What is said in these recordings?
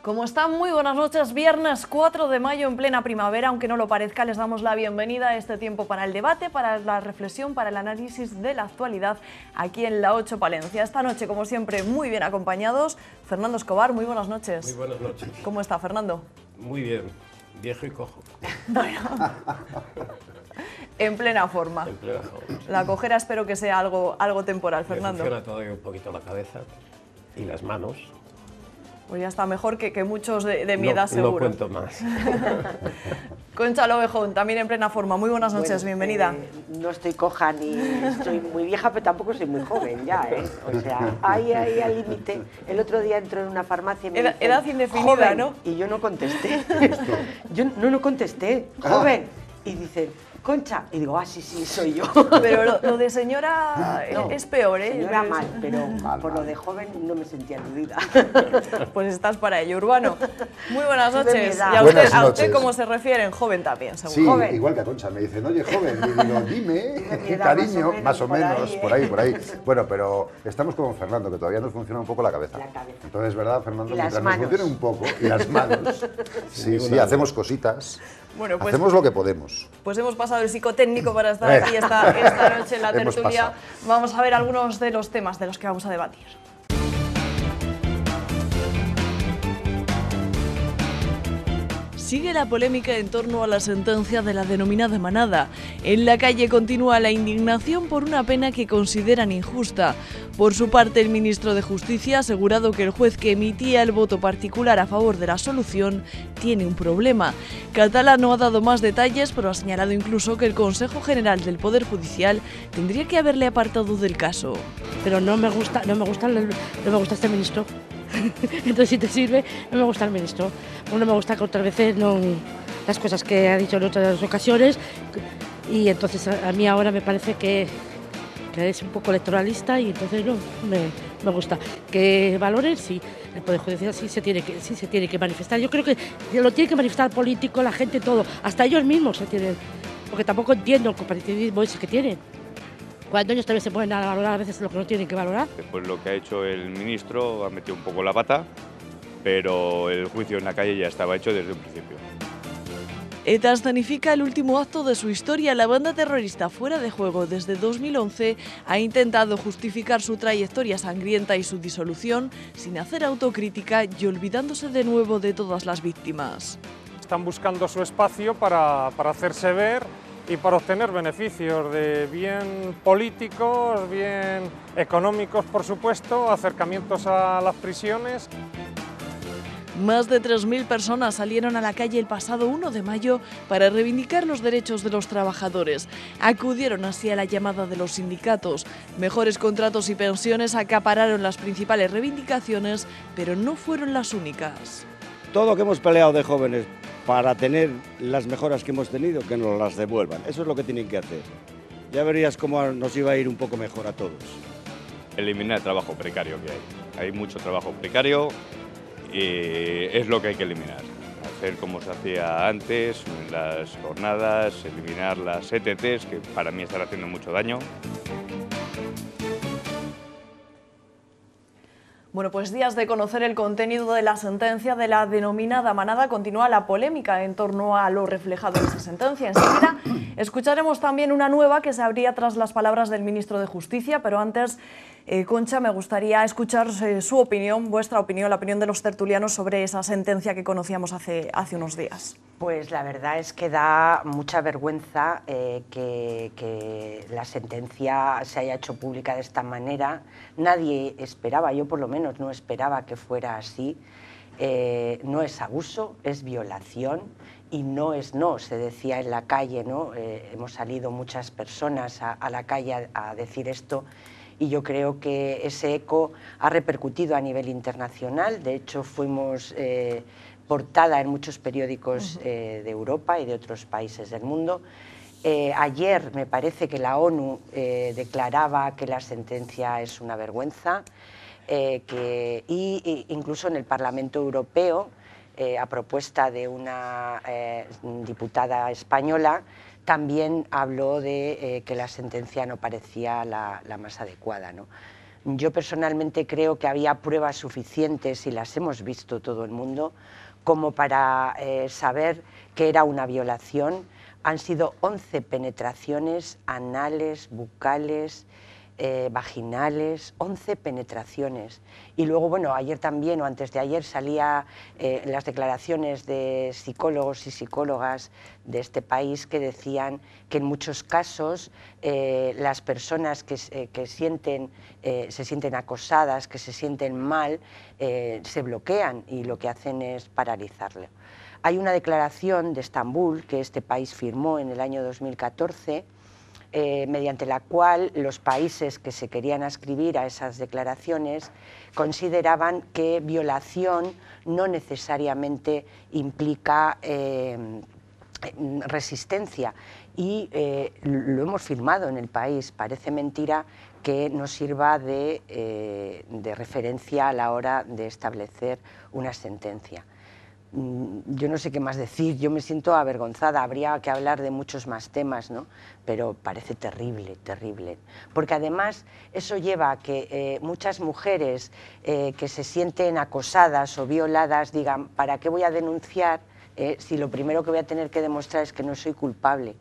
¿Cómo están? Muy buenas noches. Viernes 4 de mayo en plena primavera, aunque no lo parezca, les damos la bienvenida a este tiempo para el debate, para la reflexión, para el análisis de la actualidad aquí en La 8 Palencia. Esta noche, como siempre, muy bien acompañados. Fernando Escobar, muy buenas noches. Muy buenas noches. ¿Cómo está, Fernando? Muy bien, viejo y cojo. Bueno, en plena forma. En plena forma. La cojera espero que sea algo temporal, Fernando. Me funciona todavía un poquito la cabeza y las manos. Pues ya está mejor que muchos de mi edad, seguro. No cuento más. Concha Lovejón, también en plena forma. Muy buenas noches, bienvenida. No estoy coja ni estoy muy vieja, pero tampoco soy muy joven ya, ¿eh? O sea, ahí al límite. El otro día entró en una farmacia y me dicen, edad indefinida, joven, ¿no? Y yo no contesté. Yo no contesté, joven. Y dicen, Concha. Y digo, sí, soy yo. Pero lo de señora no, es peor, ¿eh? Señora mal, pero por lo de joven no me sentía aludida. Pues estás para ello, Urbano. Muy buenas noches. Y a usted cómo se refieren, joven también, seguro. Sí, joven. Igual que a Concha, me dicen, oye, joven, y digo, dime, cariño, más o menos, por ahí. Bueno, pero estamos con Fernando, que todavía nos funciona un poco la cabeza. Entonces, ¿verdad, Fernando? Mientras nos funcione un poco, y las manos. Sí, hacemos cositas. Bueno, pues, hacemos lo que podemos. Pues hemos pasado el psicotécnico para estar aquí esta noche en la tertulia. Vamos a ver algunos de los temas de los que vamos a debatir. Sigue la polémica en torno a la sentencia de la denominada manada. En la calle continúa la indignación por una pena que consideran injusta. Por su parte, el ministro de Justicia ha asegurado que el juez que emitía el voto particular a favor de la solución tiene un problema. Catalá no ha dado más detalles, pero ha señalado incluso que el Consejo General del Poder Judicial tendría que haberle apartado del caso. Pero no me gusta este ministro. Entonces, si te sirve, no me gusta el ministro. No me gusta que otras veces las cosas que ha dicho en otras ocasiones. Y entonces a mí ahora me parece que es un poco electoralista y entonces no me gusta. Que valoren, sí. El Poder Judicial sí se tiene que manifestar. Yo creo que lo tiene que manifestar el político, la gente, todo. Hasta ellos mismos se tienen. Porque tampoco entiendo el comparativismo ese que tienen. Cuando ellos también se pueden valorar a veces lo que no tienen que valorar. Pues lo que ha hecho el ministro ha metido un poco la pata, pero el juicio en la calle ya estaba hecho desde un principio. ETA escenifica el último acto de su historia. La banda terrorista Fuera de Juego desde 2011 ha intentado justificar su trayectoria sangrienta y su disolución sin hacer autocrítica y olvidándose de nuevo de todas las víctimas. Están buscando su espacio para hacerse ver y para obtener beneficios de bien políticos, bien económicos, por supuesto, acercamientos a las prisiones. Más de 3.000 personas salieron a la calle el pasado 1 de mayo para reivindicar los derechos de los trabajadores. Acudieron así a la llamada de los sindicatos. Mejores contratos y pensiones acapararon las principales reivindicaciones, pero no fueron las únicas. Todo lo que hemos peleado de jóvenes para tener las mejoras que hemos tenido, que nos las devuelvan. Eso es lo que tienen que hacer. Ya verías cómo nos iba a ir un poco mejor a todos. Eliminar el trabajo precario que hay. Hay mucho trabajo precario y es lo que hay que eliminar. Hacer como se hacía antes, las jornadas, eliminar las ETTs, que para mí están haciendo mucho daño. Bueno, pues días de conocer el contenido de la sentencia de la denominada manada, continúa la polémica en torno a lo reflejado en esa sentencia. Enseguida escucharemos también una nueva que se abría tras las palabras del ministro de Justicia, pero antes, Concha, me gustaría escuchar su opinión, vuestra opinión, la opinión de los tertulianos sobre esa sentencia que conocíamos hace unos días. Pues la verdad es que da mucha vergüenza que la sentencia se haya hecho pública de esta manera. Nadie esperaba, yo por lo menos no esperaba que fuera así. No es abuso, es violación y no, se decía en la calle, ¿no? Hemos salido muchas personas a la calle a decir esto y yo creo que ese eco ha repercutido a nivel internacional. De hecho, fuimos portada en muchos periódicos de Europa y de otros países del mundo. Ayer me parece que la ONU declaraba que la sentencia es una vergüenza y incluso en el Parlamento Europeo, a propuesta de una diputada española, también habló de que la sentencia no parecía la más adecuada, ¿no? Yo personalmente creo que había pruebas suficientes, y las hemos visto todo el mundo, como para saber que era una violación. Han sido 11 penetraciones anales, bucales, vaginales, 11 penetraciones. Y luego, bueno, ayer también o antes de ayer salía las declaraciones de psicólogos y psicólogas de este país que decían que en muchos casos las personas que se sienten acosadas, que se sienten mal, se bloquean y lo que hacen es paralizarlo. Hay una declaración de Estambul que este país firmó en el año 2014, mediante la cual los países que se querían adscribir a esas declaraciones consideraban que violación no necesariamente implica resistencia, y lo hemos firmado en el país. Parece mentira que nos sirva de referencia a la hora de establecer una sentencia. Yo no sé qué más decir, yo me siento avergonzada, habría que hablar de muchos más temas, ¿no? Pero parece terrible, terrible. Porque además eso lleva a que muchas mujeres que se sienten acosadas o violadas digan, ¿para qué voy a denunciar si lo primero que voy a tener que demostrar es que no soy culpable?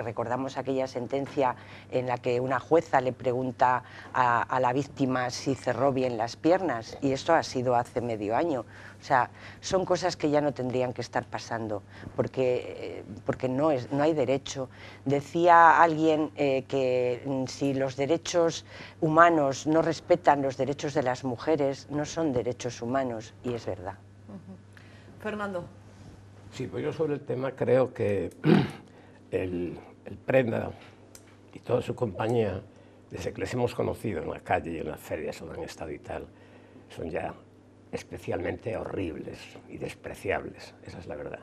Recordamos aquella sentencia en la que una jueza le pregunta a la víctima si cerró bien las piernas, y esto ha sido hace medio año. O sea, son cosas que ya no tendrían que estar pasando, porque no hay derecho. Decía alguien que si los derechos humanos no respetan los derechos de las mujeres, no son derechos humanos, y es verdad. Fernando. Sí, pues yo sobre el tema creo que el Prenda y toda su compañía, desde que les hemos conocido en la calle y en las ferias donde han estado y tal, son ya especialmente horribles y despreciables, esa es la verdad.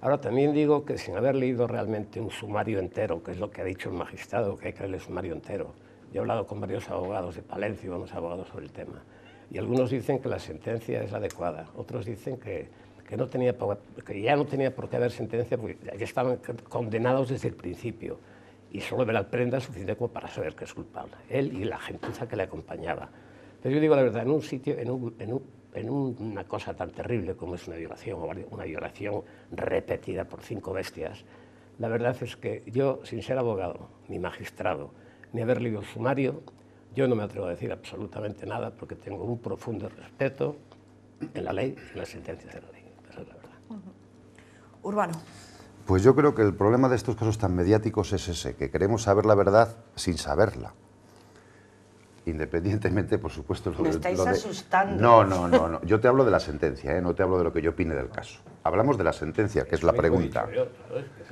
Ahora también digo que sin haber leído realmente un sumario entero, que es lo que ha dicho el magistrado, que hay que leer el sumario entero. Yo he hablado con varios abogados de Palencia y unos abogados sobre el tema, y algunos dicen que la sentencia es adecuada, otros dicen que ya no tenía por qué haber sentencia, porque ya estaban condenados desde el principio, y solo ver al Prenda es suficiente como para saber que es culpable, él y la gentuza que le acompañaba. Pero yo digo la verdad, en un sitio, en una cosa tan terrible como es una violación repetida por 5 bestias, la verdad es que yo, sin ser abogado, ni magistrado, ni haber leído el sumario, yo no me atrevo a decir absolutamente nada, porque tengo un profundo respeto en la ley y en las sentencias de la ley. Esa es la verdad. Urbano. Pues yo creo que el problema de estos casos tan mediáticos es ese, que queremos saber la verdad sin saberla. Independientemente, por supuesto... Me estáis asustando. No. Yo te hablo de la sentencia, no te hablo de lo que yo opine del caso. Hablamos de la sentencia, que es la pregunta.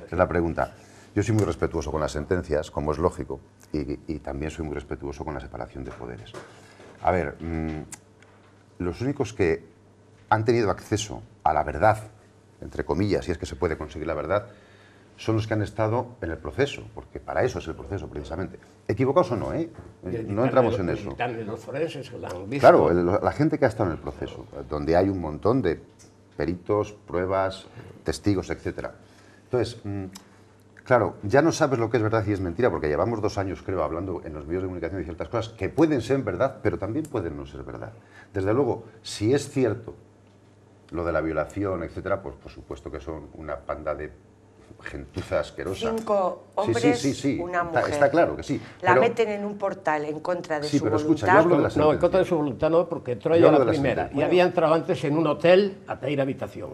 Es la pregunta. Yo soy muy respetuoso con las sentencias, como es lógico, y también soy muy respetuoso con la separación de poderes. A ver, los únicos que han tenido acceso a la verdad, entre comillas, si es que se puede conseguir la verdad, son los que han estado en el proceso, porque para eso es el proceso, precisamente. Equivocados o no, no entramos en eso. Los forenses que la han visto. Claro, la gente que ha estado en el proceso, donde hay un montón de peritos, pruebas, testigos, etc. Entonces, claro, ya no sabes lo que es verdad y es mentira, porque llevamos 2 años, creo, hablando en los medios de comunicación de ciertas cosas que pueden ser verdad, pero también pueden no ser verdad. Desde luego, si es cierto lo de la violación, etc., pues por supuesto que son una panda de gentuza asquerosa. 5 hombres, sí. una mujer. Está claro que sí. La meten en un portal en contra de su voluntad. Escucha, yo hablo de la sentencia. No, en contra de su voluntad no, porque entró ella la primera. Y había entrado antes en un hotel a pedir habitación.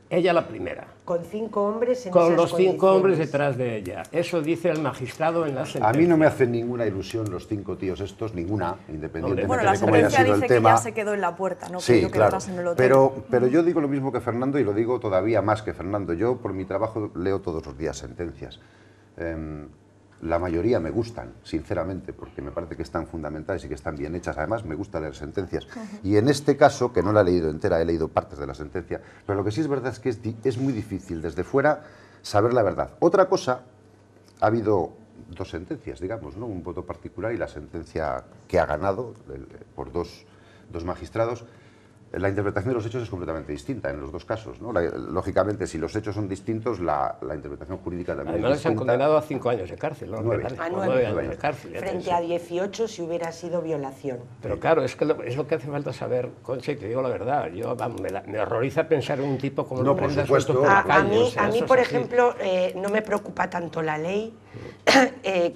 Ella la primera. Con 5 hombres en con esas los 5 condiciones. hombres detrás de ella. Eso dice el magistrado en la sentencia. A mí no me hacen ninguna ilusión los 5 tíos estos, ninguna, independientemente bueno, la de cómo haya sentencia sido dice el tema. que ya se quedó en la puerta, no Sí, creo que claro. lo pasen en el hotel. Pero yo digo lo mismo que Fernando y lo digo todavía más que Fernando. Yo, por mi trabajo, leo todos los días sentencias. La mayoría me gustan, sinceramente, porque me parece que están fundamentales y que están bien hechas. Además, me gusta leer sentencias. Y en este caso, que no la he leído entera, he leído partes de la sentencia, pero lo que sí es verdad es que es muy difícil desde fuera saber la verdad. Otra cosa, ha habido 2 sentencias, digamos, ¿no? Un voto particular y la sentencia que ha ganado por dos magistrados. la interpretación de los hechos es completamente distinta en los dos casos, ¿no? Lógicamente, si los hechos son distintos, la interpretación jurídica también Además, es distinta. les han condenado a 5 años de cárcel, ¿no? 9. A 9 años de cárcel. Frente a 18 si hubiera sido violación. Pero claro, es lo que hace falta saber, Concha, y te digo la verdad. Yo, vamos, me horroriza pensar en un tipo como No, por supuesto. A mí, por ejemplo, no me preocupa tanto la ley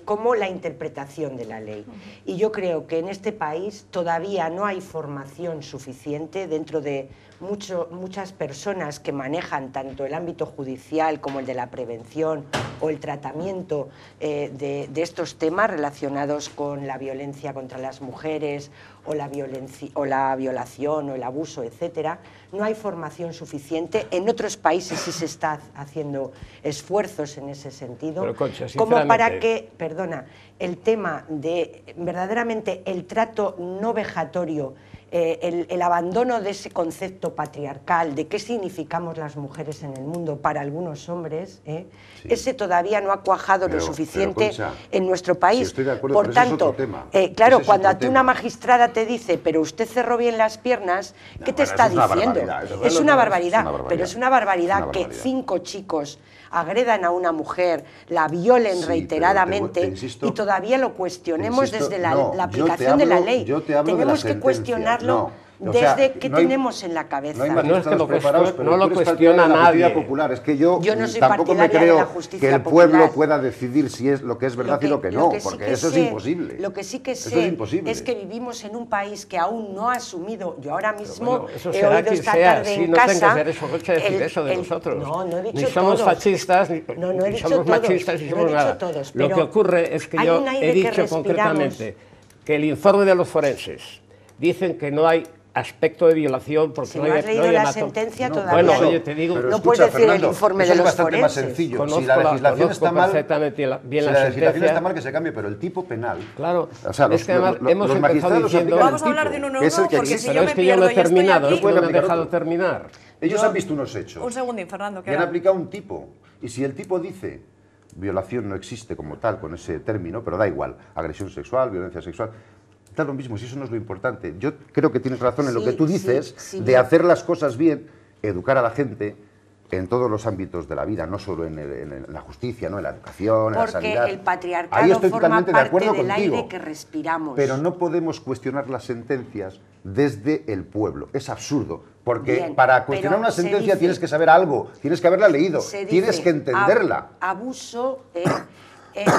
como la interpretación de la ley. Y yo creo que en este país todavía no hay formación suficiente dentro de muchas personas que manejan tanto el ámbito judicial como el de la prevención o el tratamiento de estos temas relacionados con la violencia contra las mujeres o la violación o el abuso, etcétera. No hay formación suficiente. En otros países sí se está haciendo esfuerzos en ese sentido. Pero, Concha, como para que, perdona, el tema de verdaderamente el trato no vejatorio, el abandono de ese concepto patriarcal de qué significamos las mujeres en el mundo para algunos hombres, sí. Ese todavía no ha cuajado lo suficiente Concha, en nuestro país. Sí, estoy de acuerdo, por tanto, claro, cuando a ti una magistrada te dice, pero usted cerró bien las piernas, ¿qué te está diciendo? Es una barbaridad, pero es una barbaridad que 5 chicos agredan a una mujer, la violen reiteradamente y todavía lo cuestionemos desde la aplicación de la ley. Tenemos que cuestionarlo desde que tenemos en la cabeza. No es que no lo cuestiona nadie. Popular. Es que yo no soy tampoco me creo que el pueblo popular. Pueda decidir si es lo que es verdad y lo que no, porque eso es imposible. Lo que sí que sé es que vivimos en un país que aún no ha asumido. Yo ahora mismo he oído esta tarde en casa. Eso de nosotros. No he dicho ni somos todos. Fascistas, ni somos machistas, ni somos nada. Lo que ocurre es que yo he dicho concretamente que el informe de los forenses dicen que no hay aspecto de violación porque si no has leído la sentencia todavía bueno, oye, te digo, no puedes decir Fernando, el informe de los forenses. Más sencillo. Si la legislación está mal, pero el tipo penal. Claro, o sea, es que además hemos empezado diciendo. Vamos a hablar de uno nuevo porque si yo me pierdo no he terminado, no me han dejado terminar. Ellos han visto unos hechos. Un segundín, Fernando. Y han aplicado un tipo. Y si el tipo dice violación no existe como tal con ese término, pero da igual, agresión sexual, violencia sexual. Da lo mismo, si eso no es lo importante. Yo creo que tienes razón en lo que tú dices, de hacer las cosas bien, educar a la gente en todos los ámbitos de la vida, no solo en la justicia, ¿no? En la educación, en la sanidad. Porque el patriarcado forma parte del aire que respiramos. Pero no podemos cuestionar las sentencias desde el pueblo. Es absurdo, porque para cuestionar una sentencia tienes que saber algo, tienes que haberla leído, tienes que entenderla. Abuso...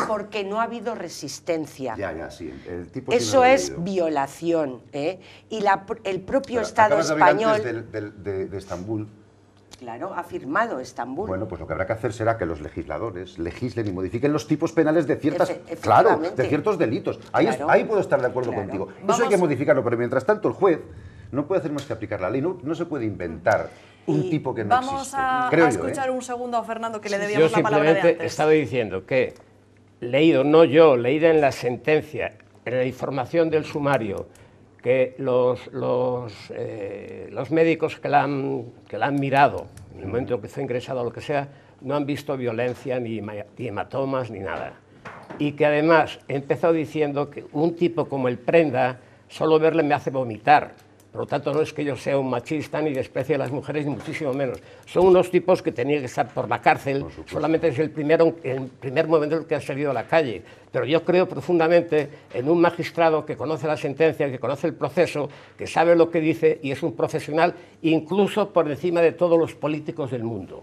porque no ha habido resistencia. Sí. El tipo eso es violación. Y el propio Estado español... de Estambul. Claro, ha firmado Estambul. Bueno, pues lo que habrá que hacer será que los legisladores legislen y modifiquen los tipos penales de ciertas... Claro, de ciertos delitos. Ahí puedo estar de acuerdo contigo. Eso hay que modificarlo, pero mientras tanto el juez no puede hacer más que aplicar la ley. No se puede inventar un tipo que no existe. Vamos a escuchar un segundo a Fernando, que le debíamos la palabra de antes. Yo simplemente estaba diciendo que leída en la sentencia, en la información del sumario, que los médicos que la han mirado, en el momento que fue ingresado o lo que sea, no han visto violencia, ni hematomas, ni nada. Y que además he empezado diciendo que un tipo como el Prenda, solo verle me hace vomitar. Por lo tanto, no es que yo sea un machista ni desprecie a las mujeres, ni muchísimo menos. Son unos tipos que tenían que estar por la cárcel, solamente es el primer momento en el que han salido a la calle. Pero yo creo profundamente en un magistrado que conoce la sentencia, que conoce el proceso, que sabe lo que dice y es un profesional, incluso por encima de todos los políticos del mundo.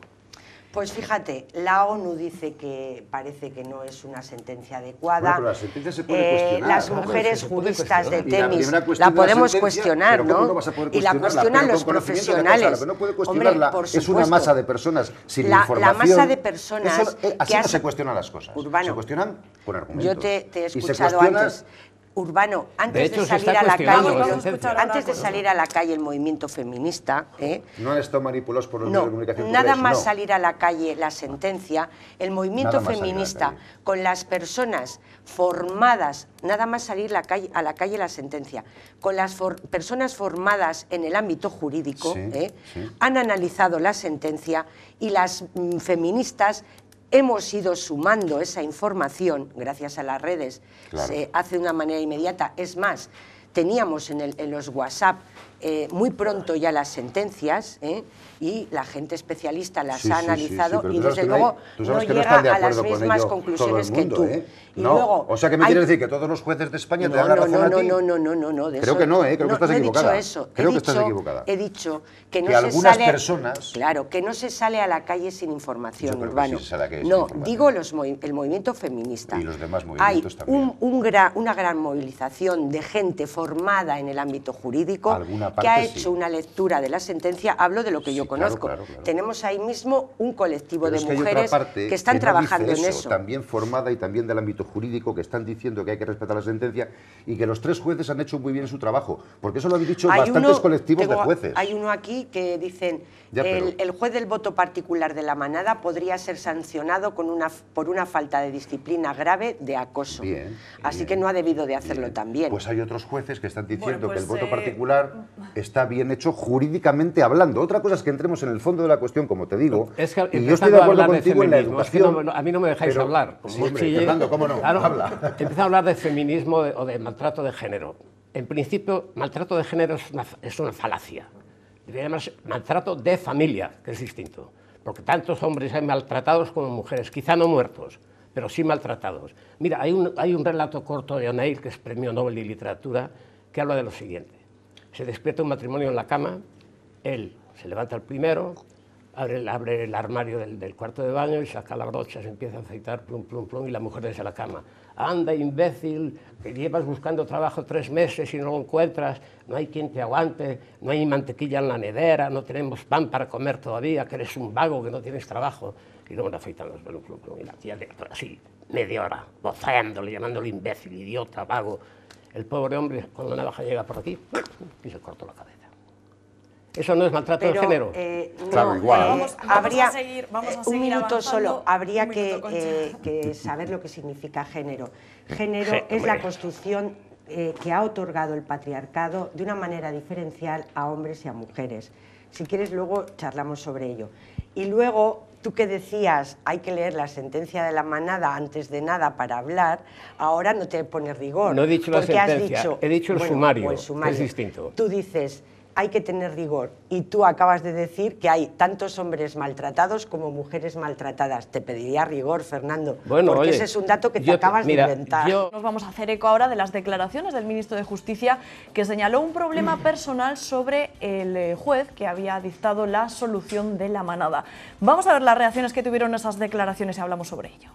Pues fíjate, la ONU dice que parece que no es una sentencia adecuada. Bueno, pero la sentencia se puede cuestionar. Las mujeres juristas de Temis la podemos cuestionar, ¿no? ¿Cómo vas a poder y la cuestionan los profesionales. No puede cuestionarla. Hombre, es una masa de personas sin información. La masa de personas... así no se cuestionan las cosas. Urbano, se cuestionan con argumentos. Yo te he escuchado antes. Urbano, antes de salir a la calle el movimiento feminista... No han estado manipulados por los medios de comunicación. Nada más salir a la calle la sentencia, el movimiento feminista con las personas formadas, nada más salir a la calle la sentencia, con las personas formadas en el ámbito jurídico, han analizado la sentencia y las feministas hemos ido sumando esa información, gracias a las redes, se hace de una manera inmediata. Es más, teníamos en los WhatsApp muy pronto ya las sentencias, y la gente especialista las ha analizado y desde luego no llega a las mismas conclusiones que tú. Y luego, o sea, ¿qué me quieres decir? ¿Que todos los jueces de España te dan la razón a ti? No. Creo que no, creo que estás equivocada. Creo que estás equivocada. He dicho que no que se algunas sale, personas... Claro, que no se sale a la calle sin información, Yo creo Urbano. que sí se sale a la calle sin No, información. digo el movimiento feminista. Y los demás movimientos también. Hay una gran movilización de gente formada en el ámbito jurídico que ha hecho una lectura de la sentencia. Hablo de lo que yo conozco. Claro. Tenemos ahí mismo un colectivo de mujeres que están trabajando en eso. También formada y también del ámbito jurídico, que están diciendo que hay que respetar la sentencia y que los 3 jueces han hecho muy bien su trabajo, porque eso lo han dicho bastantes colectivos de jueces. Hay uno aquí que dicen el juez del voto particular de la manada podría ser sancionado por una falta de disciplina grave de acoso. Así que no ha debido de hacerlo también. Pues hay otros jueces que están diciendo que el voto particular está bien hecho jurídicamente hablando. Otra cosa es que entremos en el fondo de la cuestión, como te digo, y yo estoy de acuerdo contigo en la educación. A mí no me dejáis hablar. Sí, hombre, Fernando, ¿cómo no? Claro, empiezo a hablar de feminismo o de maltrato de género. En principio, maltrato de género es una falacia. Debería llamarse maltrato de familia, que es distinto. Porque tantos hombres hay maltratados como mujeres, quizá no muertos, pero sí maltratados. Mira, hay un relato corto de O'Neill, que es premio Nobel de Literatura, que habla de lo siguiente. Se despierta un matrimonio en la cama, él se levanta el primero, abre el armario del cuarto de baño y saca la brocha, se empieza a aceitar, plum, plum, plum, y la mujer desde la cama. Anda, imbécil, que llevas buscando trabajo 3 meses y no lo encuentras, no hay quien te aguante, no hay mantequilla en la nevera, no tenemos pan para comer todavía, que eres un vago, que no tienes trabajo. Y luego le afeitan los pelos, plum, plum, y la tía así, media hora, voceándole, llamándole imbécil, idiota, vago. El pobre hombre, cuando la navaja llega por aquí, y se cortó la cabeza. ¿Eso no es maltrato de género? Claro, igual. Vamos a seguir un minuto avanzando. solo. Habría Un minuto, que saber lo que significa género. Género es la construcción que ha otorgado el patriarcado de una manera diferencial a hombres y a mujeres. Si quieres, luego charlamos sobre ello. Y luego, tú que decías, hay que leer la sentencia de la manada antes de nada para hablar, ahora no te pones rigor. No he dicho la sentencia, he dicho el sumario, que es distinto. Tú dices, hay que tener rigor, y tú acabas de decir que hay tantos hombres maltratados como mujeres maltratadas. Te pediría rigor, Fernando, porque ese es un dato que te acabas de inventar. Nos vamos a hacer eco ahora de las declaraciones del ministro de Justicia, que señaló un problema personal sobre el juez que había dictado la solución de la manada. Vamos a ver las reacciones que tuvieron esas declaraciones y hablamos sobre ello.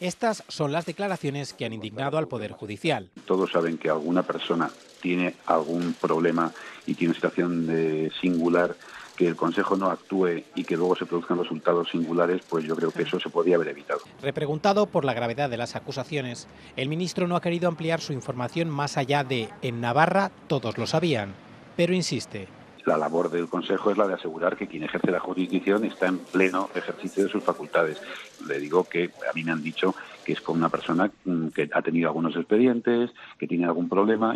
Estas son las declaraciones que han indignado al Poder Judicial. Todos saben que alguna persona tiene algún problema y tiene una situación singular, que el Consejo no actúe y que luego se produzcan resultados singulares, pues yo creo que eso se podía haber evitado. Repreguntado por la gravedad de las acusaciones, el ministro no ha querido ampliar su información más allá de «en Navarra todos lo sabían», pero insiste. La labor del Consejo es la de asegurar que quien ejerce la jurisdicción está en pleno ejercicio de sus facultades. Le digo que a mí me han dicho que es con una persona que ha tenido algunos expedientes, que tiene algún problema.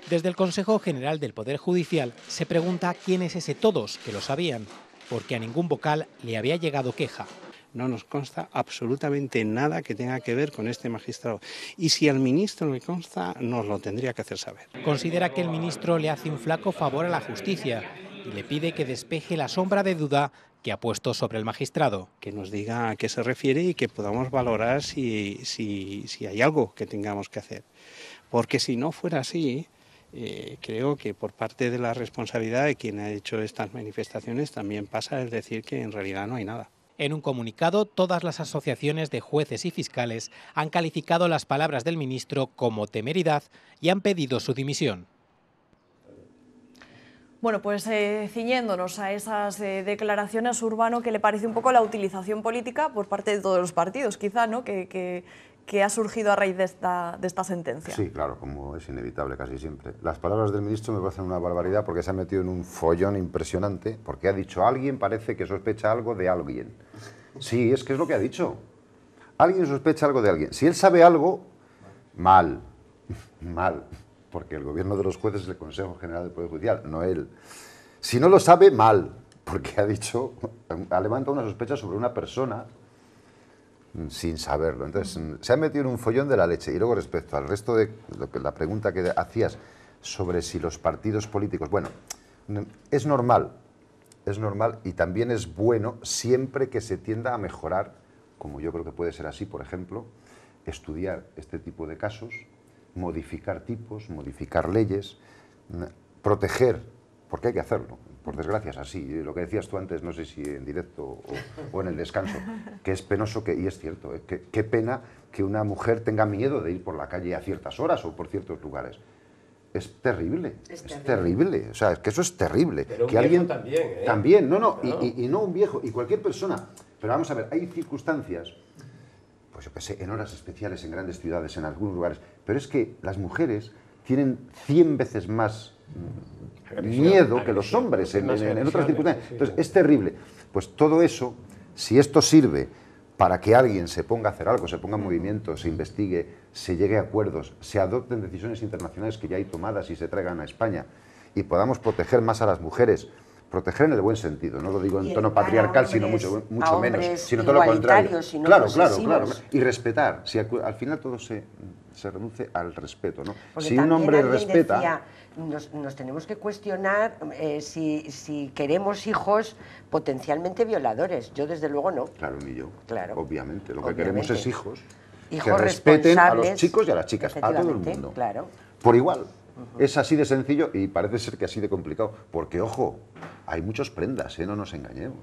Desde el Consejo General del Poder Judicial se pregunta quién es ese todos que lo sabían, porque a ningún vocal le había llegado queja. No nos consta absolutamente nada que tenga que ver con este magistrado. Y si al ministro le consta, nos lo tendría que hacer saber. Considera que el ministro le hace un flaco favor a la justicia y le pide que despeje la sombra de duda que ha puesto sobre el magistrado. Que nos diga a qué se refiere y que podamos valorar si hay algo que tengamos que hacer. Porque si no fuera así, creo que por parte de la responsabilidad de quien ha hecho estas manifestaciones también pasa el decir que en realidad no hay nada. En un comunicado, todas las asociaciones de jueces y fiscales han calificado las palabras del ministro como temeridad y han pedido su dimisión. Bueno, pues ciñéndonos a esas declaraciones, Urbano, ¿qué le parece un poco la utilización política por parte de todos los partidos, quizá, ¿no? que ha surgido a raíz de esta sentencia? Sí, claro, como es inevitable casi siempre. Las palabras del ministro me parecen una barbaridad porque se ha metido en un follón impresionante, porque ha dicho alguien parece que sospecha algo de alguien. Sí, es que es lo que ha dicho. Alguien sospecha algo de alguien. Si él sabe algo, mal, mal. Porque el gobierno de los jueces es el Consejo General del Poder Judicial, no él. Si no lo sabe, mal, porque ha levantado una sospecha sobre una persona sin saberlo. Entonces, se ha metido en un follón de la leche. Y luego, respecto al resto de la pregunta que hacías sobre si los partidos políticos... Bueno, es normal y también es bueno siempre que se tienda a mejorar, como yo creo que puede ser así, por ejemplo, estudiar este tipo de casos, modificar tipos, modificar leyes, proteger, porque hay que hacerlo, por desgracia es así. Lo que decías tú antes, no sé si en directo o en el descanso, que es penoso, y es cierto, qué pena que una mujer tenga miedo de ir por la calle a ciertas horas o por ciertos lugares. Es terrible, es terrible, o sea, es que eso es terrible. Pero que un alguien viejo también, ¿eh? También, no, y no un viejo, y cualquier persona. Pero vamos a ver, hay circunstancias, pues yo qué sé, en horas especiales, en grandes ciudades, en algunos lugares, pero es que las mujeres tienen 100 veces más miedo que los hombres en otras circunstancias. Entonces, es terrible. Pues todo eso, si esto sirve para que alguien se ponga a hacer algo, se ponga en movimiento, se investigue, se llegue a acuerdos, se adopten decisiones internacionales que ya hay tomadas y se traigan a España y podamos proteger más a las mujeres, proteger en el buen sentido, no lo digo en tono patriarcal, sino mucho menos, sino todo lo contrario. Claro, y respetar, si al final todo se reduce al respeto, ¿no? Porque si un hombre respeta... Decía, nos tenemos que cuestionar si queremos hijos potencialmente violadores. Yo desde luego no. Claro, ni yo. Claro. Obviamente. Lo que queremos es hijos que responsables, respeten a los chicos y a las chicas, a todo el mundo. Claro. Por igual. Es así de sencillo y parece ser que así de complicado. Porque, ojo, hay muchas prendas, no nos engañemos.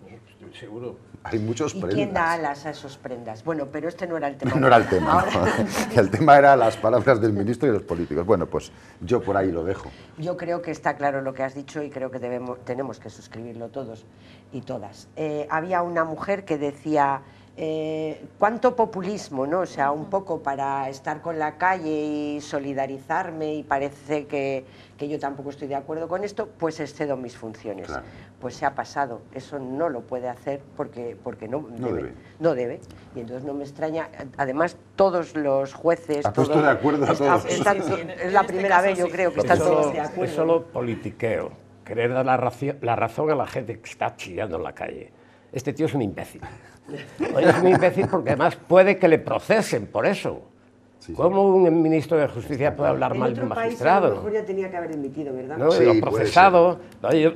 Seguro. Hay muchos prendas. ¿Y quién da alas a esos prendas? Bueno, pero este no era el tema. No era el tema. No. El tema era las palabras del ministro y los políticos. Bueno, pues yo por ahí lo dejo. Yo creo que está claro lo que has dicho y creo que tenemos que suscribirlo todos y todas. Había una mujer que decía... cuánto populismo, ¿no? O sea, un poco para estar con la calle y solidarizarme, y parece que yo tampoco estoy de acuerdo con esto, pues excedo mis funciones. Claro. Pues se ha pasado, eso no lo puede hacer porque no debe. Y entonces no me extraña, además todos los jueces... Puesto de acuerdo a todos. Es la primera vez, yo creo, que están todos de acuerdo. Es solo politiqueo, querer dar la razón a la gente que está chillando en la calle. Este tío es un imbécil. Oye, es un imbécil porque además puede que le procesen por eso. ¿Cómo un ministro de Justicia puede hablar mal de un magistrado? A lo mejor ya tenía que haber dimitido, ¿verdad? No, sí, procesado.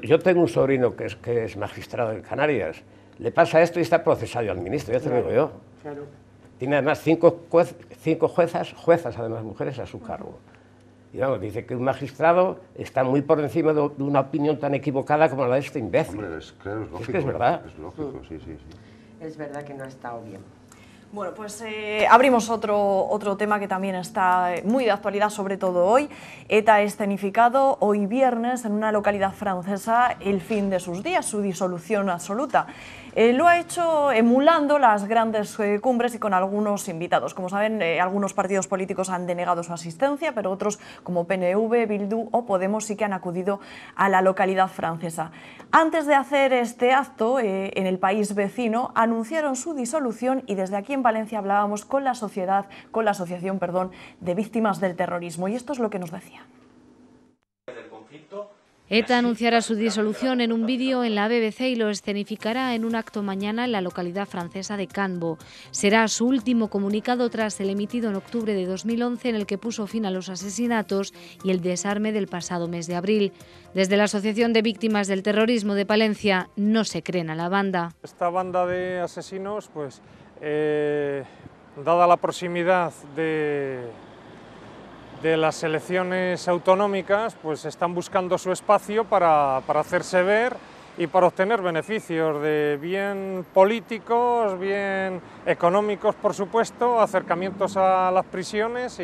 Yo tengo un sobrino que es magistrado en Canarias. Le pasa esto y está procesado al ministro, ya te lo digo yo. Claro. Tiene además cinco juezas además mujeres a su cargo. Y vamos, dice que un magistrado está muy por encima de una opinión tan equivocada como la de este imbécil. Hombre, claro, es lógico. Es que es verdad. Es lógico, sí. Es verdad que no ha estado bien. Bueno, pues abrimos otro tema que también está muy de actualidad, sobre todo hoy. ETA ha escenificado hoy viernes en una localidad francesa el fin de sus días, su disolución absoluta. Lo ha hecho emulando las grandes cumbres y con algunos invitados. Como saben, algunos partidos políticos han denegado su asistencia, pero otros como PNV, Bildu o Podemos sí que han acudido a la localidad francesa. Antes de hacer este acto, en el país vecino, anunciaron su disolución y desde aquí en Valencia hablábamos con la Asociación de Víctimas del Terrorismo y esto es lo que nos decía. ETA anunciará su disolución en un vídeo en la BBC y lo escenificará en un acto mañana en la localidad francesa de Canbo. Será su último comunicado tras el emitido en octubre de 2011 en el que puso fin a los asesinatos y el desarme del pasado mes de abril. Desde la Asociación de Víctimas del Terrorismo de Palencia no se creen a la banda. Esta banda de asesinos, pues, dada la proximidad de las elecciones autonómicas, pues están buscando su espacio para hacerse ver y para obtener beneficios de bien políticos, bien económicos, por supuesto, acercamientos a las prisiones,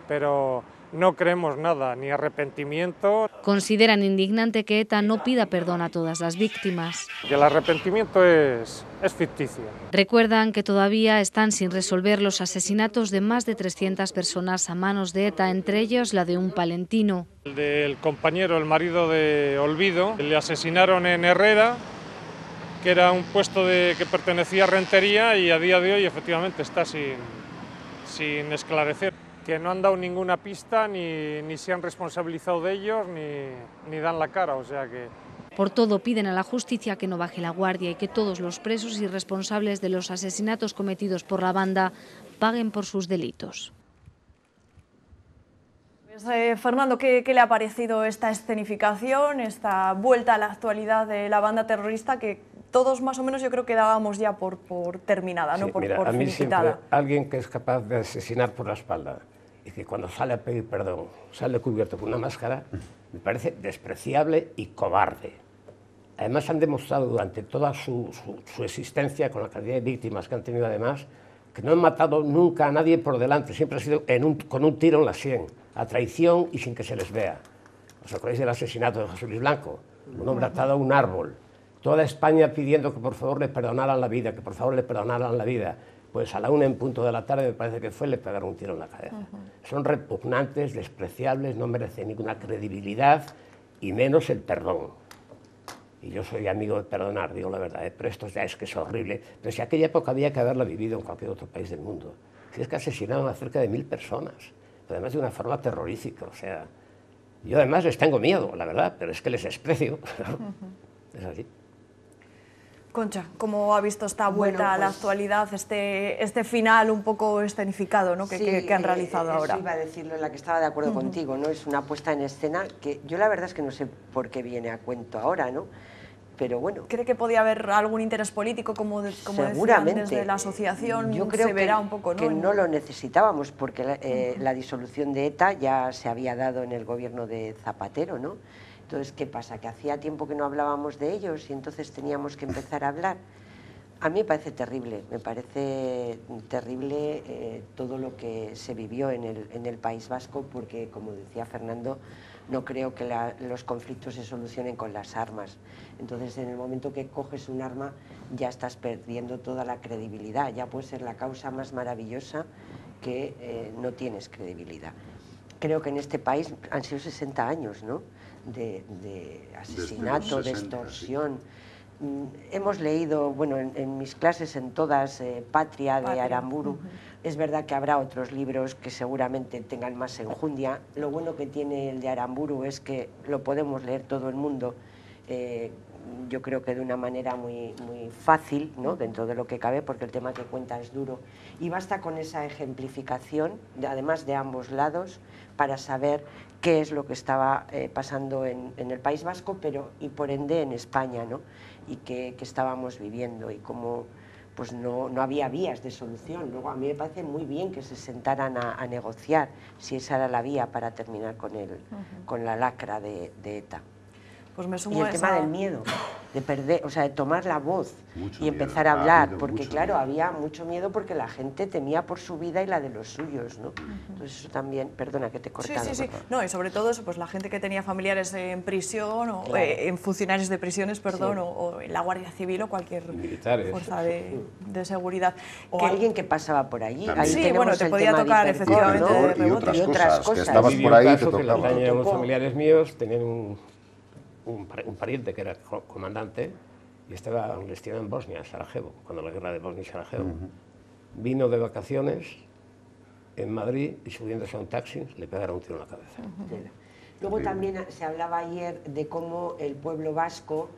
pero no creemos nada, ni arrepentimiento. Consideran indignante que ETA no pida perdón a todas las víctimas. Y el arrepentimiento es ficticio. Recuerdan que todavía están sin resolver los asesinatos de más de 300 personas a manos de ETA, entre ellos la de un palentino. El del compañero, el marido de Olvido, le asesinaron en Herrera, que era un puesto que pertenecía a Rentería y a día de hoy efectivamente está sin esclarecer. Que no han dado ninguna pista, ni se han responsabilizado de ellos, ni dan la cara, o sea que... Por todo piden a la justicia que no baje la guardia y que todos los presos y responsables de los asesinatos cometidos por la banda paguen por sus delitos. Fernando, ¿qué le ha parecido esta escenificación, esta vuelta a la actualidad de la banda terrorista que todos más o menos yo creo que dábamos ya por terminada, ¿no? Sí, por a mí siempre finiquitada? alguien que es capaz de asesinar por la espalda y que cuando sale a pedir perdón sale cubierto con una máscara, me parece despreciable y cobarde. Además han demostrado durante toda su existencia, con la cantidad de víctimas que han tenido además, que no han matado nunca a nadie por delante, siempre ha sido con un tiro en la sien, a traición y sin que se les vea. ¿Os acordáis del asesinato de José Luis Blanco? Un hombre atado a un árbol, toda España pidiendo que por favor le perdonaran la vida, que por favor le perdonaran la vida. Pues a la 1:00 de la tarde, me parece que fue, le pegaron un tiro en la cabeza. Son repugnantes, despreciables, no merecen ninguna credibilidad y menos el perdón. Y yo soy amigo de perdonar, digo la verdad, pero esto ya es que es horrible. Pero si aquella época había que haberla vivido en cualquier otro país del mundo. Si es que asesinaron a cerca de 1000 personas, además de una forma terrorífica. O sea, yo además les tengo miedo, la verdad, pero es que les desprecio. Es así. Concha, ¿cómo ha visto esta vuelta a la actualidad, este final un poco escenificado, ¿no? que han realizado ahora? Eso iba a decirlo, en la que estaba de acuerdo contigo, ¿no? Es una puesta en escena que yo la verdad es que no sé por qué viene a cuento ahora, ¿no? Pero bueno. ¿Cree que podía haber algún interés político, como seguramente decían desde la asociación? Yo creo se verá un poco, ¿no? Que no lo necesitábamos, porque la disolución de ETA ya se había dado en el gobierno de Zapatero, ¿no? Entonces, ¿qué pasa? Que hacía tiempo que no hablábamos de ellos y entonces teníamos que empezar a hablar. A mí me parece terrible todo lo que se vivió en el País Vasco, porque, como decía Fernando, no creo que los conflictos se solucionen con las armas. Entonces, en el momento que coges un arma, ya estás perdiendo toda la credibilidad. Ya puede ser la causa más maravillosa que no tienes credibilidad. Creo que en este país han sido 60 años, ¿no? de asesinato, de extorsión. Hemos leído, bueno, en mis clases, en todas, Patria, de Aramburu. Es verdad que habrá otros libros que seguramente tengan más enjundia. Lo bueno que tiene el de Aramburu es que lo podemos leer todo el mundo, yo creo que de una manera muy fácil, ¿no? Dentro de lo que cabe, porque el tema que cuenta es duro. Y basta con esa ejemplificación, además de ambos lados, para saber qué es lo que estaba pasando en el País Vasco, pero y por ende en España, ¿no? Y qué estábamos viviendo y cómo pues no había vías de solución. Luego a mí me parece muy bien que se sentaran a negociar si esa era la vía para terminar con la lacra de ETA. Pues me sumo y el tema del miedo, de perder, o sea, de tomar la voz y empezar a hablar, porque claro, había mucho miedo porque la gente temía por su vida y la de los suyos, ¿no? Entonces eso también, perdona que te he cortado. Sí. No, y sobre todo eso, pues la gente que tenía familiares en prisión, o en funcionarios de prisiones, perdón, o en la Guardia Civil o cualquier fuerza de seguridad. O alguien que pasaba por allí. Ahí sí, bueno, te podía tocar efectivamente, ¿no? Y otras cosas. Que estabas por ahí y te tocaba. Unos familiares míos tenían un pariente que era comandante y estaba destinado en Bosnia, Sarajevo, cuando la guerra de Bosnia y Sarajevo. Vino de vacaciones en Madrid y subiéndose a un taxi le pegaron un tiro en la cabeza. Luego también se hablaba ayer de cómo el pueblo vasco,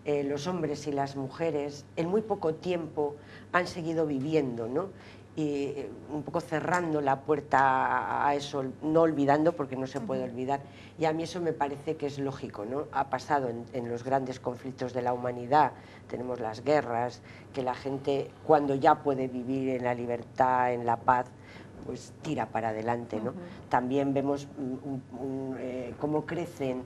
los hombres y las mujeres, en muy poco tiempo han seguido viviendo, ¿no? Y un poco cerrando la puerta a eso, no olvidando, porque no se puede olvidar. Y a mí eso me parece que es lógico, ¿no? Ha pasado en los grandes conflictos de la humanidad, tenemos las guerras, que la gente, cuando ya puede vivir en la libertad, en la paz, pues tira para adelante, ¿no? También vemos cómo crecen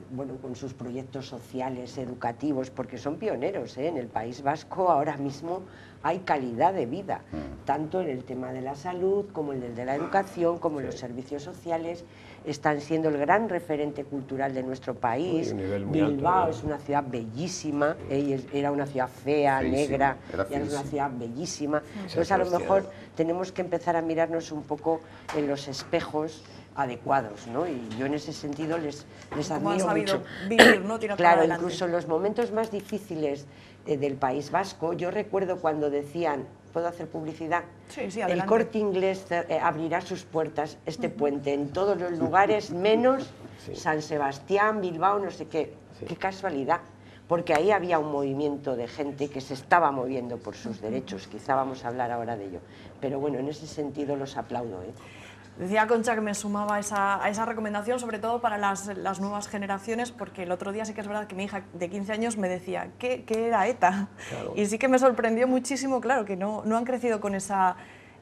bueno, con sus proyectos sociales, educativos, porque son pioneros, ¿eh? En el País Vasco ahora mismo hay calidad de vida, tanto en el tema de la salud, como en el de la educación, como en los servicios sociales. Están siendo el gran referente cultural de nuestro país. Bilbao es una ciudad bellísima, era una ciudad fea, negra, y ahora es una ciudad bellísima. Entonces a lo mejor tenemos que empezar a mirarnos un poco en los espejos adecuados, ¿no? Y yo en ese sentido les admiro mucho. Vivir, ¿no? Claro, incluso en los momentos más difíciles del País Vasco, yo recuerdo cuando decían, ¿puedo hacer publicidad? Sí, el Corte Inglés abrirá sus puertas, este puente, en todos los lugares, menos San Sebastián, Bilbao, no sé qué. Qué casualidad, porque ahí había un movimiento de gente que se estaba moviendo por sus derechos, quizá vamos a hablar ahora de ello. Pero bueno, en ese sentido los aplaudo, ¿eh? Decía Concha que me sumaba a esa recomendación, sobre todo para las nuevas generaciones, porque el otro día sí que es verdad que mi hija de 15 años me decía, ¿qué era ETA? Claro. Y sí que me sorprendió muchísimo, claro, que no han crecido con esa...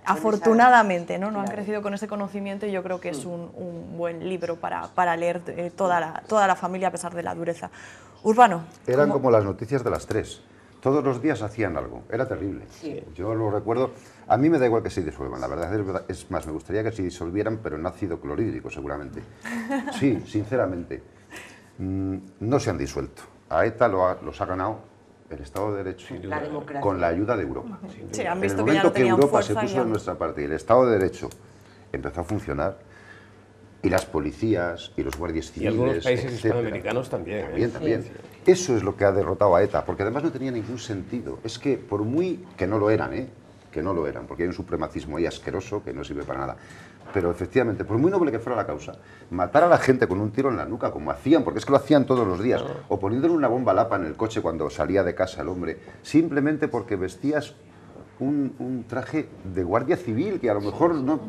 Afortunadamente, ¿no? Han crecido con ese conocimiento y yo creo que es un buen libro para leer toda la familia a pesar de la dureza. Urbano. Eran como las noticias de las 3. Todos los días hacían algo. Era terrible. Sí. Yo lo recuerdo. A mí me da igual que se disuelvan, la verdad. Es más, me gustaría que se disolvieran, pero en ácido clorhídrico, seguramente. Sí, sinceramente. No se han disuelto. A ETA los ha ganado el Estado de Derecho con la ayuda de Europa. Sí, han visto en el momento que Europa se puso de nuestra parte y el Estado de Derecho empezó a funcionar, y las policías y los guardias civiles, y algunos países hispanoamericanos también. También. Sí. Eso es lo que ha derrotado a ETA, porque además no tenía ningún sentido. Es que por muy que no lo eran, que no lo eran, porque hay un supremacismo ahí asqueroso que no sirve para nada. Pero efectivamente, por muy noble que fuera la causa, matar a la gente con un tiro en la nuca, como hacían, porque es que lo hacían todos los días, o poniéndole una bomba lapa en el coche cuando salía de casa el hombre, simplemente porque vestías un traje de guardia civil, que a lo mejor no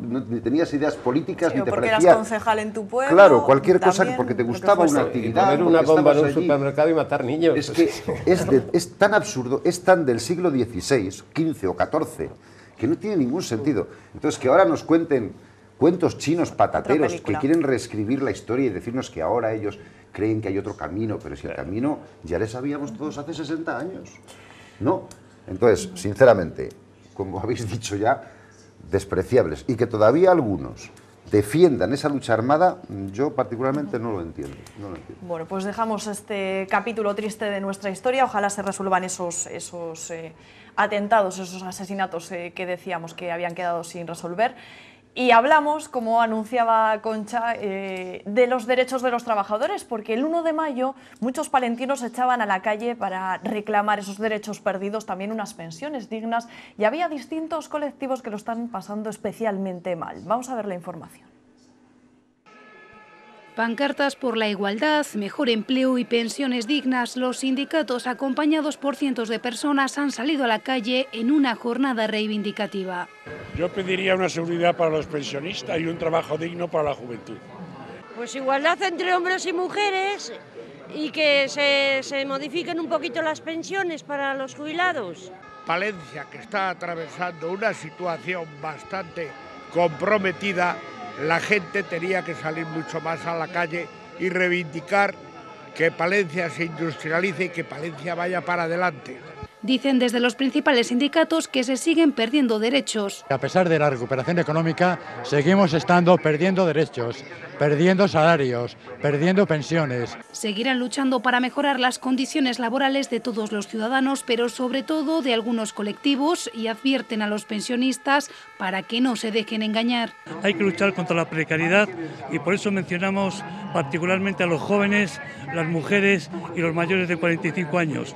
tenías ideas políticas, ni te porque parecía... eras concejal en tu pueblo. Claro, cualquier cosa, porque te gustaba una actividad. Poner una bomba en un supermercado y matar niños. Es que es tan absurdo, es tan del siglo XVI, XV o XIV, que no tiene ningún sentido. Entonces, que ahora nos cuenten cuentos chinos patateros que quieren reescribir la historia y decirnos que ahora ellos creen que hay otro camino, pero si el camino ya le sabíamos todos hace 60 años. No. Entonces, sinceramente, como habéis dicho ya, despreciables, y que todavía algunos defiendan esa lucha armada, yo particularmente no lo entiendo. Bueno, pues dejamos este capítulo triste de nuestra historia, ojalá se resuelvan esos atentados, esos asesinatos que decíamos que habían quedado sin resolver. Y hablamos, como anunciaba Concha, de los derechos de los trabajadores, porque el 1 de mayo muchos palentinos se echaban a la calle para reclamar esos derechos perdidos, también unas pensiones dignas, y había distintos colectivos que lo están pasando especialmente mal. Vamos a ver la información. Pancartas por la igualdad, mejor empleo y pensiones dignas. Los sindicatos, acompañados por cientos de personas, han salido a la calle en una jornada reivindicativa. Yo pediría una seguridad para los pensionistas y un trabajo digno para la juventud. Pues igualdad entre hombres y mujeres y que se modifiquen un poquito las pensiones para los jubilados. Palencia, que está atravesando una situación bastante comprometida, la gente tenía que salir mucho más a la calle y reivindicar que Palencia se industrialice y que Palencia vaya para adelante. Dicen desde los principales sindicatos que se siguen perdiendo derechos. A pesar de la recuperación económica, seguimos perdiendo derechos, perdiendo salarios, perdiendo pensiones. Seguirán luchando para mejorar las condiciones laborales de todos los ciudadanos, pero sobre todo de algunos colectivos, y advierten a los pensionistas para que no se dejen engañar. Hay que luchar contra la precariedad y por eso mencionamos particularmente a los jóvenes, las mujeres y los mayores de 45 años.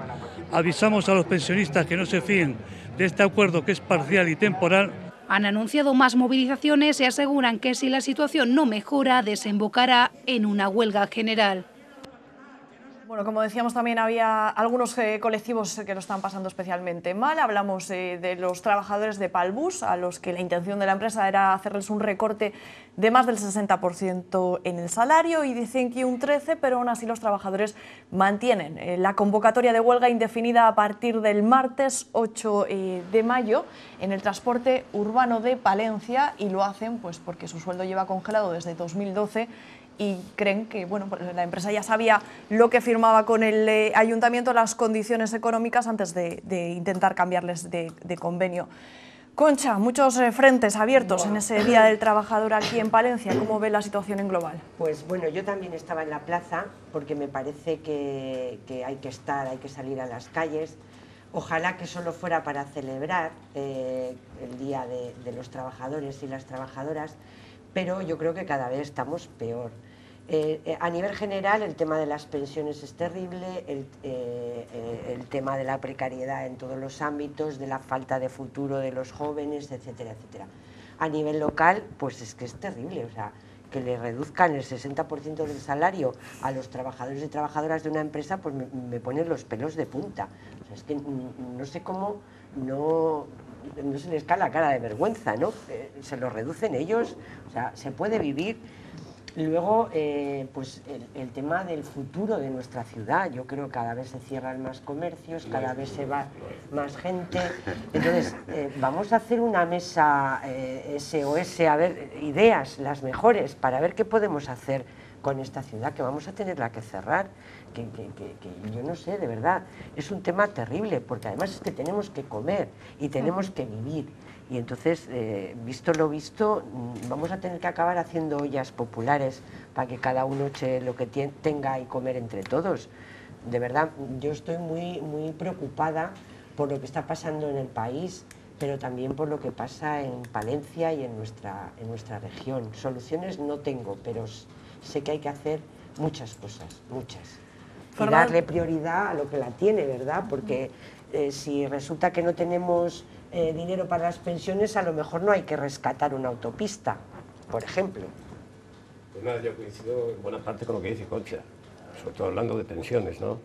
Avisamos a los pensionistas que no se fíen de este acuerdo que es parcial y temporal. Han anunciado más movilizaciones y aseguran que si la situación no mejora, desembocará en una huelga general. Bueno, como decíamos, también había algunos colectivos que lo están pasando especialmente mal. Hablamos de los trabajadores de Palbus, a los que la intención de la empresa era hacerles un recorte de más del 60% en el salario, y dicen que un 13%, pero aún así los trabajadores mantienen la convocatoria de huelga indefinida a partir del martes 8 de mayo en el transporte urbano de Palencia, y lo hacen pues porque su sueldo lleva congelado desde 2012 y creen que bueno, pues la empresa ya sabía lo que firmaba con el ayuntamiento, las condiciones económicas, antes de intentar cambiarles de convenio. Concha, muchos frentes abiertos en ese Día del Trabajador aquí en Palencia. ¿Cómo ve la situación en global? Pues bueno, yo también estaba en la plaza porque me parece que hay que salir a las calles. Ojalá que solo fuera para celebrar el Día de los Trabajadores y las Trabajadoras, pero yo creo que cada vez estamos peor. A nivel general, el tema de las pensiones es terrible, el tema de la precariedad en todos los ámbitos, de la falta de futuro de los jóvenes, etcétera, etcétera. A nivel local, pues es que es terrible, o sea, que le reduzcan el 60% del salario a los trabajadores y trabajadoras de una empresa, pues me ponen los pelos de punta. O sea, es que no sé cómo no no se les cae la cara de vergüenza, ¿no? Se lo reducen ellos, o sea, se puede vivir. Luego, pues el tema del futuro de nuestra ciudad. Yo creo que cada vez se cierran más comercios, cada vez se va más gente. Entonces, vamos a hacer una mesa SOS, a ver, ideas, las mejores, para ver qué podemos hacer con esta ciudad, que vamos a tenerla que cerrar, que yo no sé, de verdad, es un tema terrible, porque además es que tenemos que comer y tenemos que vivir. Y entonces, visto lo visto, vamos a tener que acabar haciendo ollas populares para que cada uno eche lo que tenga y comer entre todos. De verdad, yo estoy muy preocupada por lo que está pasando en el país, pero también por lo que pasa en Palencia y en nuestra región. Soluciones no tengo, pero sé que hay que hacer muchas cosas, muchas. Y darle prioridad a lo que la tiene, ¿verdad? Porque si resulta que no tenemos dinero para las pensiones, a lo mejor no hay que rescatar una autopista, por ejemplo. Pues nada, yo coincido en buena parte con lo que dice Concha, sobre todo hablando de pensiones, ¿no?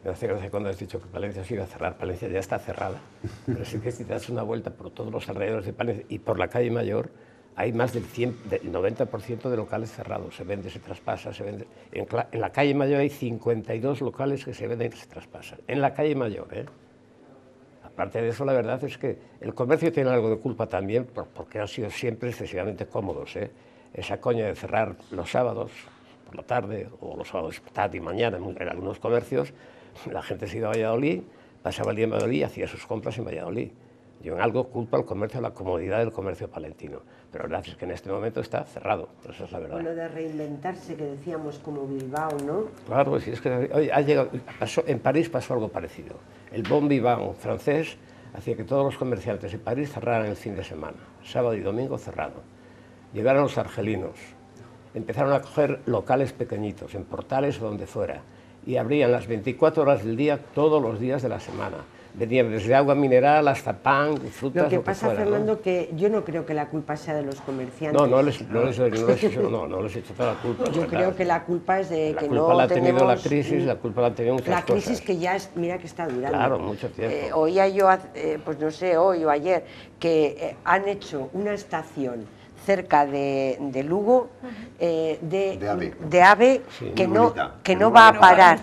Me hace gracia cuando has dicho que Palencia se iba a cerrar. Palencia ya está cerrada, pero sí que si te das una vuelta por todos los alrededores de Palencia y por la calle Mayor, hay más del 90% de locales cerrados, se vende, se traspasa, se vende. En la calle Mayor hay 52 locales que se venden y se traspasan. En la calle Mayor, ¿eh? Aparte de eso, la verdad es que el comercio tiene algo de culpa también, porque han sido siempre excesivamente cómodos, ¿eh? Esa coña de cerrar los sábados por la tarde, o los sábados tarde y mañana en algunos comercios, la gente se iba a Valladolid, pasaba el día en Valladolid y hacía sus compras en Valladolid. Yo en algo culpo al comercio, a la comodidad del comercio palentino, pero la verdad es que en este momento está cerrado, esa es la verdad. Bueno, de reinventarse, que decíamos como Bilbao, ¿no? Claro, sí, es que oye, en París pasó algo parecido. El Bon Vivant francés hacía que todos los comerciantes de París cerraran el fin de semana, sábado y domingo cerrado. Llegaron los argelinos, empezaron a coger locales pequeñitos, en Portales o donde fuera, y abrían las 24 horas del día todos los días de la semana. Vendían desde agua mineral hasta pan, frutas, lo que pasa, fuera, Fernando, ¿no? Que yo no creo que la culpa sea de los comerciantes. No les echo toda la culpa. Yo creo que la culpa es de que no tenemos... La culpa la ha tenido la crisis, la culpa la han tenido muchas cosas. La crisis que ya, mira que está durando. Claro, mucho tiempo. Oía yo, pues no sé, hoy o ayer, que han hecho una estación cerca de Lugo, de AVE, sí, que no va a parar.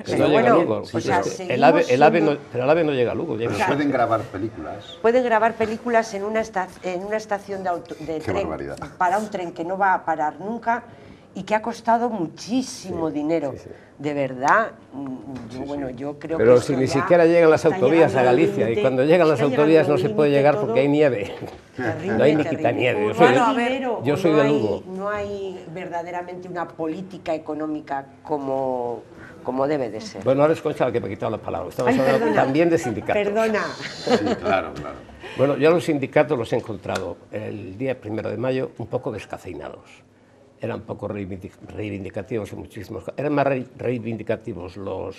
Pero no llega a Lugo. O sea, el AVE no llega a Lugo. Pero pueden grabar películas. Pueden grabar películas en una estación de tren, para un tren que no va a parar nunca y que ha costado muchísimo dinero. Sí. De verdad, yo creo que... Pero si ni siquiera llegan las autovías a Galicia, y cuando llegan las autovías no se puede llegar porque hay nieve. No hay ni quitanieve. Yo soy de Lugo. No hay verdaderamente una política económica como debe de ser. Bueno, ahora es Concha la que me ha quitado la palabra. Estamos hablando también de sindicatos. Perdona. Sí, claro. Bueno, yo a los sindicatos los he encontrado el día 1 de mayo un poco descafeinados. Eran poco reivindicativos en muchísimos casos. Eran más reivindicativos los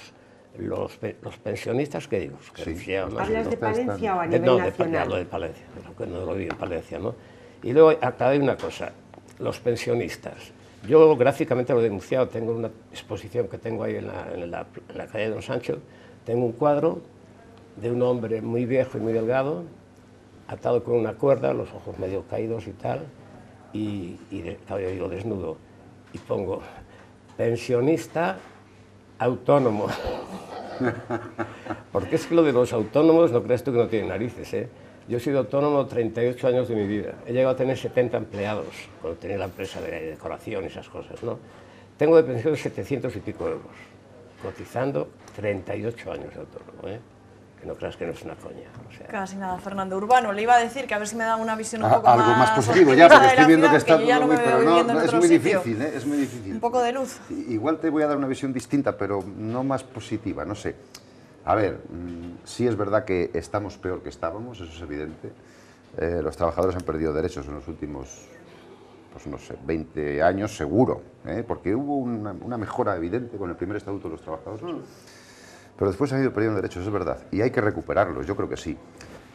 pensionistas que ellos. Sí. ¿Hablas de Palencia o a nivel nacional? No, de Palencia, pero no lo vi en Palencia, ¿no? Y luego, acá hay una cosa, los pensionistas. Yo gráficamente lo he denunciado, tengo una exposición que tengo ahí en la calle de Don Sancho, tengo un cuadro de un hombre muy viejo y muy delgado, atado con una cuerda, los ojos medio caídos y tal, y claro, yo digo desnudo, y pongo pensionista autónomo. Porque es que lo de los autónomos, no creas tú que no tienen narices, ¿eh? Yo he sido autónomo 38 años de mi vida, he llegado a tener 70 empleados cuando tenía la empresa de decoración y esas cosas, ¿no? Tengo de pensión 700 y pico euros, cotizando 38 años de autónomo, ¿eh? Que no creas que no es una coña. O sea, casi nada, Fernando Urbano. Le iba a decir que a ver si me da una visión un poco algo más positivo, ya, porque estoy viendo que está todo muy... Pero no, es muy difícil, ¿eh? Es muy difícil. Un poco de luz. Igual te voy a dar una visión distinta, pero no más positiva, no sé. A ver, sí es verdad que estamos peor que estábamos, eso es evidente. Los trabajadores han perdido derechos en los últimos, pues no sé, 20 años seguro, porque hubo una mejora evidente con el primer estatuto de los trabajadores. Pero después han ido perdiendo derechos, es verdad, y hay que recuperarlos, yo creo que sí.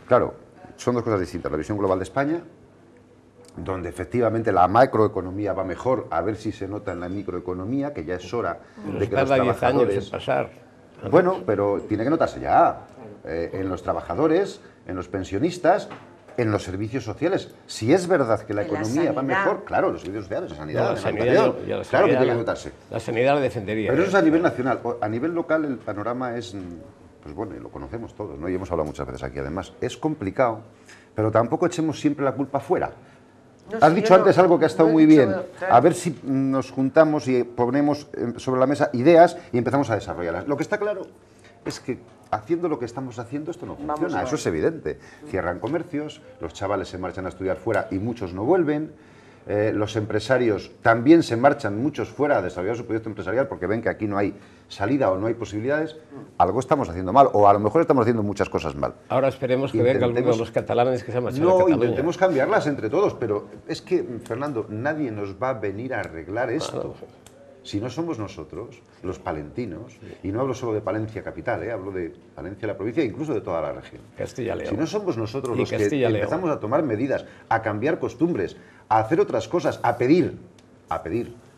Claro, son dos cosas distintas, la visión global de España, donde efectivamente la macroeconomía va mejor, a ver si se nota en la microeconomía, que ya es hora de que los trabajadores... 10 años sin pasar. Bueno, pero tiene que notarse ya en los trabajadores, en los pensionistas, en los servicios sociales. Si es verdad que la economía va mejor, claro, los servicios sociales, la sanidad, la sanidad claro que tiene que notarse. La sanidad la defendería. Pero eso es a nivel nacional. A nivel local el panorama es, pues bueno, lo conocemos todos, ¿no? Y hemos hablado muchas veces aquí además. Es complicado, pero tampoco echemos siempre la culpa fuera. Has dicho antes algo que ha estado muy bien. A ver si nos juntamos y ponemos sobre la mesa ideas y empezamos a desarrollarlas. Lo que está claro es que haciendo lo que estamos haciendo esto no funciona, eso es evidente. Cierran comercios, los chavales se marchan a estudiar fuera y muchos no vuelven, los empresarios también se marchan muchos fuera a desarrollar su proyecto empresarial porque ven que aquí no hay salida o no hay posibilidades. Algo estamos haciendo mal, o a lo mejor estamos haciendo muchas cosas mal. Ahora esperemos que venga alguno de los catalanes que se han marchado a Cataluña. Intentemos cambiarlas entre todos, pero es que, Fernando, nadie nos va a venir a arreglar esto. Si no somos nosotros, los palentinos, y no hablo solo de Palencia capital, hablo de Palencia, la provincia, e incluso de toda la región. Castilla-León. Si no somos nosotros los que empezamos a tomar medidas, a cambiar costumbres, a hacer otras cosas, a pedir,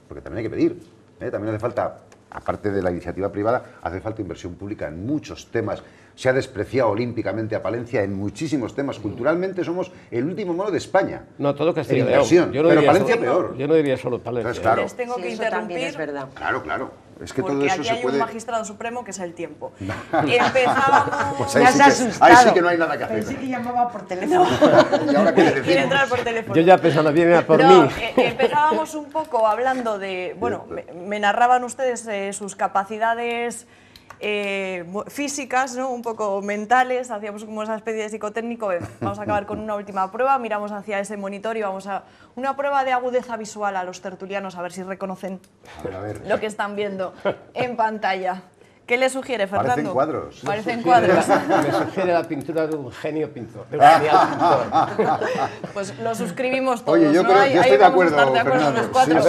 porque también hay que pedir, también hace falta, aparte de la iniciativa privada, hace falta inversión pública en muchos temas. Se ha despreciado olímpicamente a Palencia en muchísimos temas. Culturalmente somos el último mono de España. No, todo Castilla-León. Pero Palencia peor. Yo no diría solo Palencia. Entonces, claro. Les tengo que interrumpir. Es verdad. Claro. Es que porque todo eso aquí se hay puede... un magistrado supremo que es el tiempo. Empezábamos... Pues ahí sí que no hay nada que hacer. Pensé que llamaba por teléfono. ¿Y ahora qué le decimos? Quiere entrar por teléfono. Yo ya pensando, viene por mí. Empezábamos un poco hablando de... Bueno, me narraban ustedes sus capacidades físicas, ¿no? Un poco mentales, hacíamos como esa especie de psicotécnico. Vamos a acabar con una última prueba, miramos hacia ese monitor y vamos a una prueba de agudeza visual a los tertulianos, a ver si reconocen lo que están viendo en pantalla. ¿Qué le sugiere, Fernando? Parecen cuadros. Parecen cuadros. Me sugiere la pintura de un genio pintor, de un genial pintor. Pues lo suscribimos todos. Oye, yo ¿no? creo que estoy de acuerdo, Fernando. Fernando.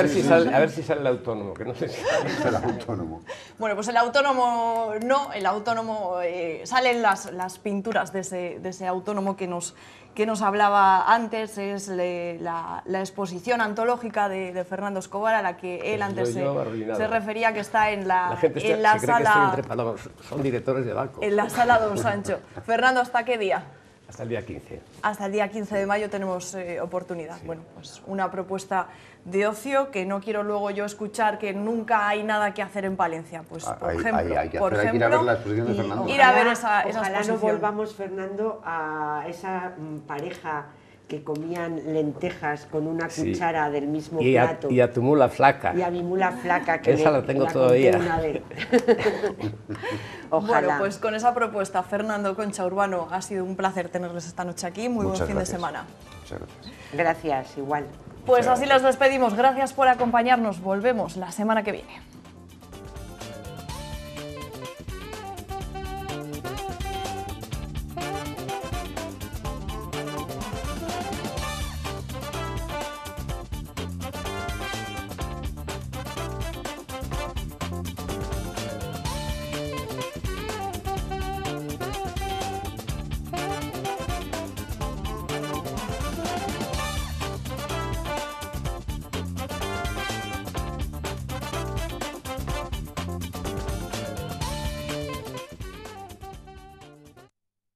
Sí, a ver si sale el autónomo, que no sé si sale el autónomo. Bueno, pues el autónomo no, el autónomo salen las pinturas de ese autónomo que nos hablaba antes, es la exposición antológica de Fernando Escobar, a la que él antes se refería, que está en la sala... Son directores de banco. En la sala Don Sancho. Fernando, ¿hasta qué día? Hasta el día 15. Hasta el día 15 de mayo tenemos oportunidad. Sí. Bueno, pues una propuesta de ocio que no quiero luego yo escuchar que nunca hay nada que hacer en Palencia. Pues, por ejemplo, hay que ir a ver la exposición de Fernando. Ir a ver esa ojalá exposición. No volvamos, Fernando, a esa pareja que comían lentejas con una cuchara del mismo plato. Y a tu mula flaca. Y a mi mula flaca, que esa la tengo todavía. Una vez. Ojalá. Bueno, pues con esa propuesta, Fernando, Concha, Urbano, ha sido un placer tenerles esta noche aquí. Muy buen fin de semana. Muchas gracias. Gracias, igual. Pues así les despedimos. Gracias por acompañarnos. Volvemos la semana que viene.